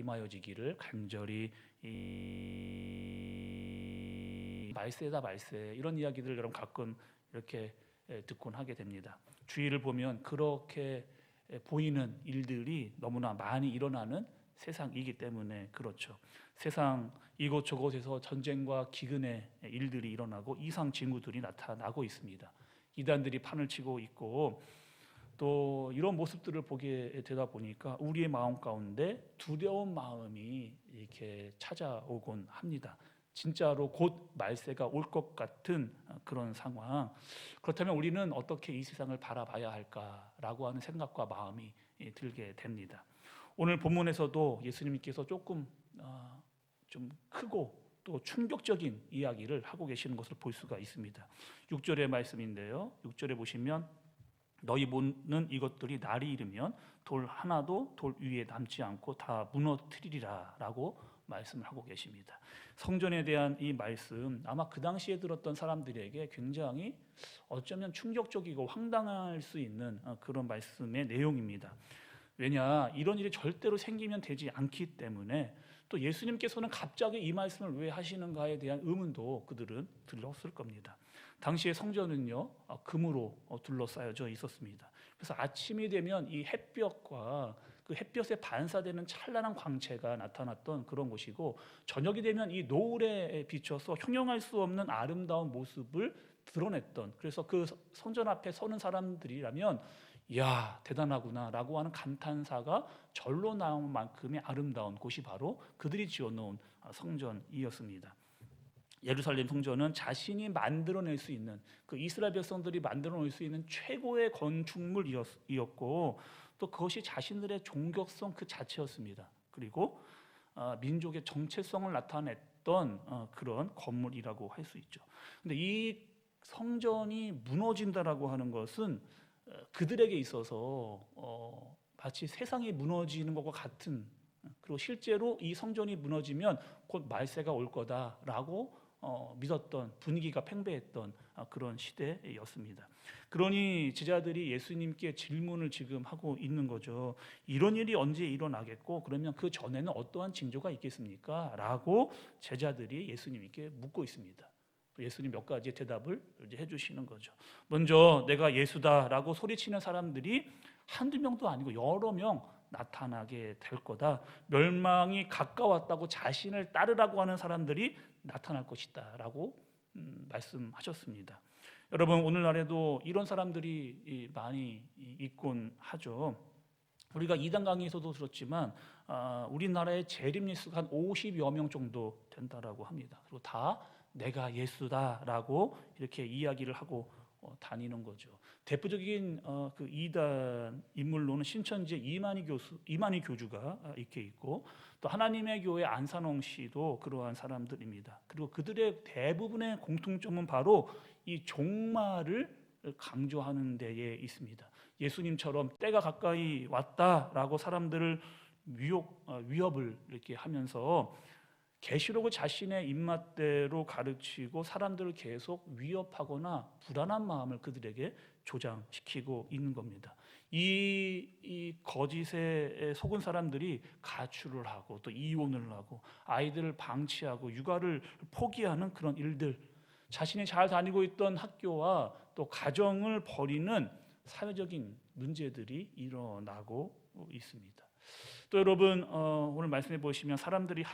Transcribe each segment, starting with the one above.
임하여지기를 간절히 말세다 말세, 이런 이야기들 여러분 가끔 이렇게 듣곤 하게 됩니다. 주위를 보면 그렇게 보이는 일들이 너무나 많이 일어나는 세상이기 때문에 그렇죠. 세상 이곳저곳에서 전쟁과 기근의 일들이 일어나고 이상 징후들이 나타나고 있습니다. 이단들이 판을 치고 있고, 또 이런 모습들을 보게 되다 보니까 우리의 마음 가운데 두려운 마음이 이렇게 찾아오곤 합니다. 진짜로 곧 말세가 올 것 같은 그런 상황. 그렇다면 우리는 어떻게 이 세상을 바라봐야 할까라고 하는 생각과 마음이 들게 됩니다. 오늘 본문에서도 예수님께서 조금 좀 크고 또 충격적인 이야기를 하고 계시는 것을 볼 수가 있습니다. 6절의 말씀인데요. 6절에 보시면 너희 보는 이것들이 날이 이르면 돌 하나도 돌 위에 남지 않고 다 무너뜨리리라 라고 말씀을 하고 계십니다. 성전에 대한 이 말씀, 아마 그 당시에 들었던 사람들에게 굉장히 어쩌면 충격적이고 황당할 수 있는 그런 말씀의 내용입니다. 왜냐, 이런 일이 절대로 생기면 되지 않기 때문에, 또 예수님께서는 갑자기 이 말씀을 왜 하시는가에 대한 의문도 그들은 들었을 겁니다. 당시의 성전은요, 금으로 둘러싸여져 있었습니다. 그래서 아침이 되면 이 햇볕과 그 햇볕에 반사되는 찬란한 광채가 나타났던 그런 곳이고, 저녁이 되면 이 노을에 비춰서 형용할 수 없는 아름다운 모습을 드러냈던, 그래서 그 성전 앞에 서는 사람들이라면 이야 대단하구나 라고 하는 감탄사가 절로 나온 만큼의 아름다운 곳이 바로 그들이 지어놓은 성전이었습니다. 예루살렘 성전은 자신이 만들어낼 수 있는, 그 이스라엘 백성들이 만들어낼 수 있는 최고의 건축물이었고, 또 그것이 자신들의 종교성 그 자체였습니다. 그리고 민족의 정체성을 나타냈던 그런 건물이라고 할 수 있죠. 근데 이 성전이 무너진다라고 하는 것은 그들에게 있어서 마치 세상이 무너지는 것과 같은, 그리고 실제로 이 성전이 무너지면 곧 말세가 올 거다라고 믿었던, 분위기가 팽배했던 그런 시대였습니다. 그러니 제자들이 예수님께 질문을 지금 하고 있는 거죠. 이런 일이 언제 일어나겠고, 그러면 그 전에는 어떠한 징조가 있겠습니까? 라고 제자들이 예수님께 묻고 있습니다. 예수님 몇 가지 대답을 이제 해주시는 거죠. 먼저 내가 예수다라고 소리치는 사람들이 한두 명도 아니고 여러 명 나타나게 될 거다. 멸망이 가까웠다고 자신을 따르라고 하는 사람들이 나타날 것이다 라고 말씀하셨습니다. 여러분, 오늘날에도 이런 사람들이 많이 있곤 하죠. 우리가 이단 강의에서도 들었지만 우리나라의 재림리수가 한 50여 명 정도 된다라고 합니다. 그리고 다 내가 예수다라고 이렇게 이야기를 하고 다니는 거죠. 대표적인 그 이단 인물로는 신천지의 이만희 교주가 이렇게 있고, 또 하나님의 교회 안산홍 씨도 그러한 사람들입니다. 그리고 그들의 대부분의 공통점은 바로 이 종말을 강조하는 데에 있습니다. 예수님처럼 때가 가까이 왔다라고 사람들을 위협을 이렇게 하면서 계시록을 자신의 입맛대로 가르치고 사람들을 계속 위협하거나 불안한 마음을 그들에게 조장시키고 있는 겁니다. 이 거짓에 속은 사람들이 가출을 하고 또 이혼을 하고 아이들을 방치하고 육아를 포기하는 그런 일들, 자신이 잘 다니고 있던 학교와 또 가정을 버리는 사회적인 문제들이 일어나고 있습니다. 또 여러분, 오늘 말씀해 보시면 사람들이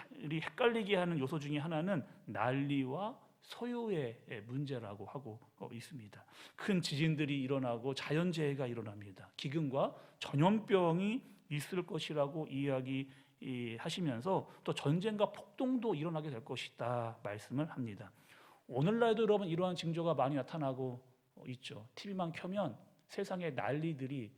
헷갈리게 하는 요소 중에 하나는 난리와 소요의 문제라고 하고 있습니다. 큰 지진들이 일어나고 자연재해가 일어납니다. 기근과 전염병이 있을 것이라고 이야기하시면서 또 전쟁과 폭동도 일어나게 될 것이다 말씀을 합니다. 오늘날도 여러분 이러한 징조가 많이 나타나고 있죠. TV만 켜면 세상의 난리들이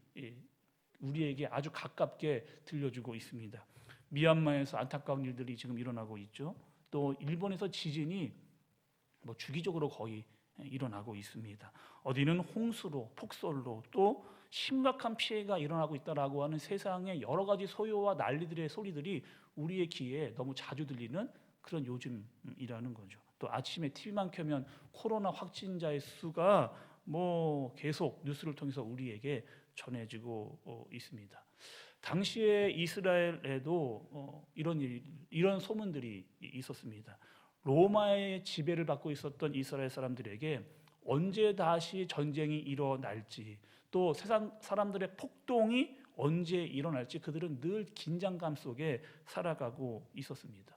우리에게 아주 가깝게 들려주고 있습니다. 미얀마에서 안타까운 일들이 지금 일어나고 있죠. 또 일본에서 지진이 주기적으로 거의 일어나고 있습니다. 어디는 홍수로, 폭설로, 또 심각한 피해가 일어나고 있다라고 하는 세상의 여러 가지 소요와 난리들의 소리들이 우리의 귀에 너무 자주 들리는 그런 요즘이라는 거죠. 또 아침에 TV만 켜면 코로나 확진자의 수가 계속 뉴스를 통해서 우리에게 전해지고 있습니다. 당시에 이스라엘에도 이런 소문들이 있었습니다. 로마의 지배를 받고 있었던 이스라엘 사람들에게 언제 다시 전쟁이 일어날지, 또 세상 사람들의 폭동이 언제 일어날지 그들은 늘 긴장감 속에 살아가고 있었습니다.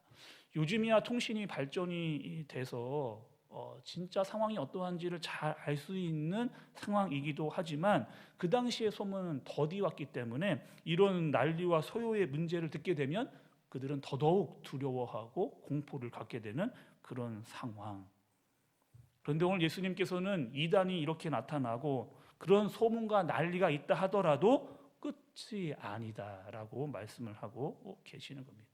요즘이야 통신이 발전이 돼서 진짜 상황이 어떠한지를 잘 알 수 있는 상황이기도 하지만 그 당시의 소문은 더디 왔기 때문에 이런 난리와 소요의 문제를 듣게 되면 그들은 더더욱 두려워하고 공포를 갖게 되는 그런 상황. 그런데 오늘 예수님께서는 이단이 이렇게 나타나고 그런 소문과 난리가 있다 하더라도 끝이 아니다라고 말씀을 하고 계시는 겁니다.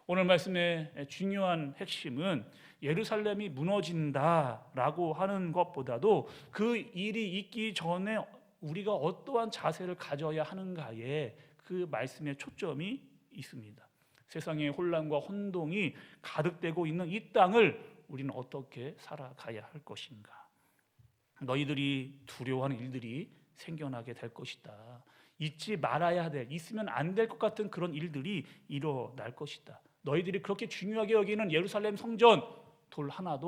오늘 말씀의 중요한 핵심은 예루살렘이 무너진다라고 하는 것보다도 그 일이 있기 전에 우리가 어떠한 자세를 가져야 하는가에 그 말씀의 초점이 있습니다. 세상의 혼란과 혼동이 가득되고 있는 이 땅을 우리는 어떻게 살아가야 할 것인가? 너희들이 두려워하는 일들이 생겨나게 될 것이다. 잊지 말아야 될, 있으면 안 될 것 같은 그런 일들이 일어날 것이다. 너희들이 그렇게 중요하게 여기는 예루살렘 성전 돌 하나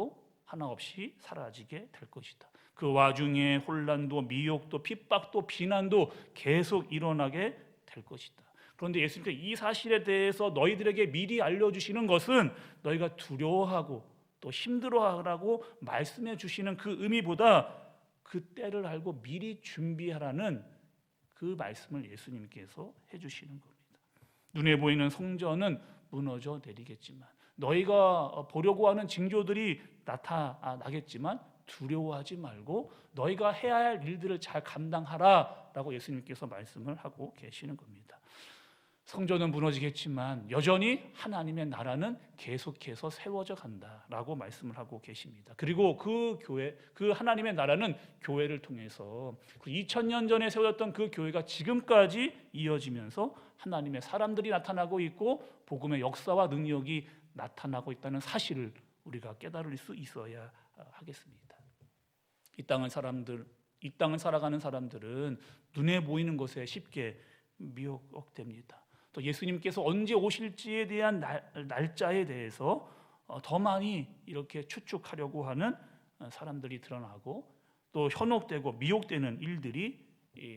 없이 사라지게 될 것이다. 그 와중에 혼란도 미혹도 핍박도 비난도 계속 일어나게 될 것이다. 그런데 예수님께서 이 사실에 대해서 너희들에게 미리 알려주시는 것은 너희가 두려워하고 또 힘들어하라고 말씀해 주시는 그 의미보다 그 때를 알고 미리 준비하라는 그 말씀을 예수님께서 해주시는 겁니다. 눈에 보이는 성전은 무너져 내리겠지만 너희가 보려고 하는 징조들이 나타나겠지만 두려워하지 말고 너희가 해야 할 일들을 잘 감당하라라고 예수님께서 말씀을 하고 계시는 겁니다. 성전은 무너지겠지만 여전히 하나님의 나라는 계속해서 세워져 간다라고 말씀을 하고 계십니다. 그리고 그 교회, 그 하나님의 나라는 교회를 통해서 2000년 전에 세워졌던 그 교회가 지금까지 이어지면서 하나님의 사람들이 나타나고 있고 복음의 역사와 능력이 나타나고 있다는 사실을 우리가 깨달을 수 있어야 하겠습니다. 이 땅을 살아가는 사람들은 눈에 보이는 것에 쉽게 미혹됩니다. 또 예수님께서 언제 오실지에 대한 날짜에 대해서 더 많이 이렇게 추측하려고 하는 사람들이 드러나고 또 현혹되고 미혹되는 일들이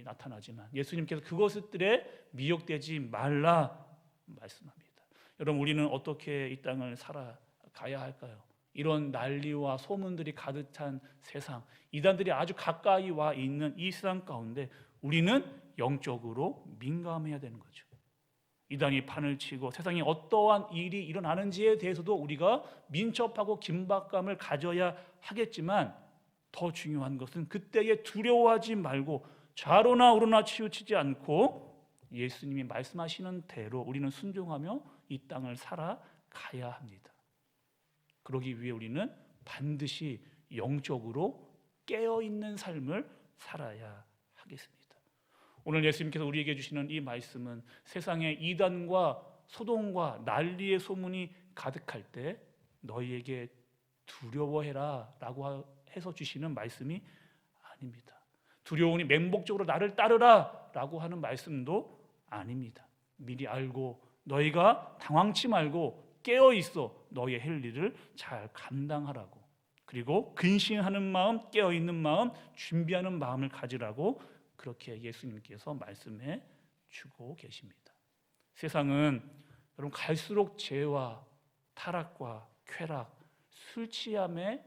나타나지만 예수님께서 그것들에 미혹되지 말라 말씀합니다. 여러분, 우리는 어떻게 이 땅을 살아가야 할까요? 이런 난리와 소문들이 가득 찬 세상, 이단들이 아주 가까이 와 있는 이 세상 가운데 우리는 영적으로 민감해야 되는 거죠. 이단이 판을 치고 세상에 어떠한 일이 일어나는지에 대해서도 우리가 민첩하고 긴박감을 가져야 하겠지만 더 중요한 것은 그때에 두려워하지 말고 좌로나 우로나 치우치지 않고 예수님이 말씀하시는 대로 우리는 순종하며 이 땅을 살아가야 합니다. 그러기 위해 우리는 반드시 영적으로 깨어있는 삶을 살아야 하겠습니다. 오늘 예수님께서 우리에게 주시는 이 말씀은 세상에 이단과 소동과 난리의 소문이 가득할 때 너희에게 두려워해라 라고 해서 주시는 말씀이 아닙니다. 두려우니 맹목적으로 나를 따르라 라고 하는 말씀도 아닙니다. 미리 알고 너희가 당황치 말고 깨어있어 너희의 할 일을 잘 감당하라고, 그리고 근신하는 마음, 깨어있는 마음, 준비하는 마음을 가지라고 그렇게 예수님께서 말씀해 주고 계십니다. 세상은 여러분 갈수록 죄와 타락과 쾌락, 술 취함에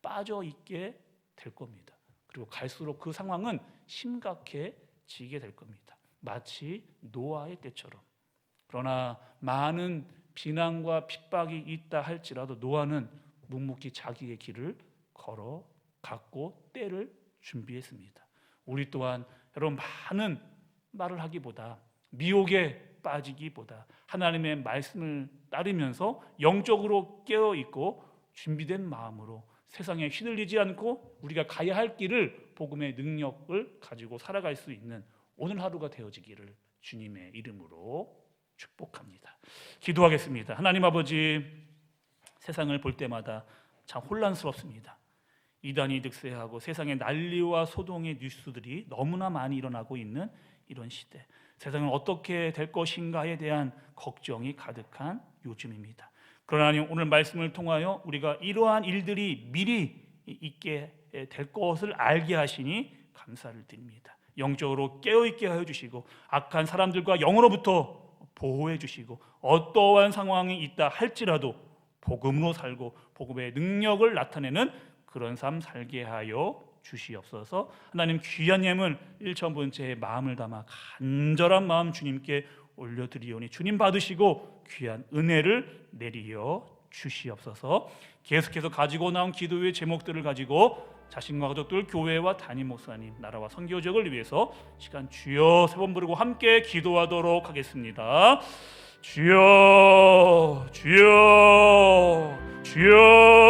빠져 있게 될 겁니다. 그리고 갈수록 그 상황은 심각해지게 될 겁니다. 마치 노아의 때처럼. 그러나 많은 비난과 핍박이 있다 할지라도 노아는 묵묵히 자기의 길을 걸어갔고 때를 준비했습니다. 우리 또한 여러분 많은 말을 하기보다 미혹에 빠지기보다 하나님의 말씀을 따르면서 영적으로 깨어있고 준비된 마음으로 세상에 휘둘리지 않고 우리가 가야 할 길을 복음의 능력을 가지고 살아갈 수 있는 오늘 하루가 되어지기를 주님의 이름으로 축복합니다. 기도하겠습니다. 하나님 아버지, 세상을 볼 때마다 참 혼란스럽습니다. 이단이 득세하고 세상의 난리와 소동의 뉴스들이 너무나 많이 일어나고 있는 이런 시대, 세상은 어떻게 될 것인가에 대한 걱정이 가득한 요즘입니다. 그러나 하나님, 오늘 말씀을 통하여 우리가 이러한 일들이 미리 있게 될 것을 알게 하시니 감사를 드립니다. 영적으로 깨어있게 하여 주시고 악한 사람들과 영으로부터 보호해 주시고 어떠한 상황이 있다 할지라도 복음으로 살고 복음의 능력을 나타내는 그런 삶 살게 하여 주시옵소서. 하나님, 귀한 예물 1,000번째의 마음을 담아 간절한 마음 주님께 올려드리오니 주님 받으시고 귀한 은혜를 내리어 주시옵소서. 계속해서 가지고 나온 기도의 제목들을 가지고 자신과 가족들, 교회와 담임 목사님, 나라와 선교적을 위해서 시간 주여 세 번 부르고 함께 기도하도록 하겠습니다. 주여, 주여, 주여.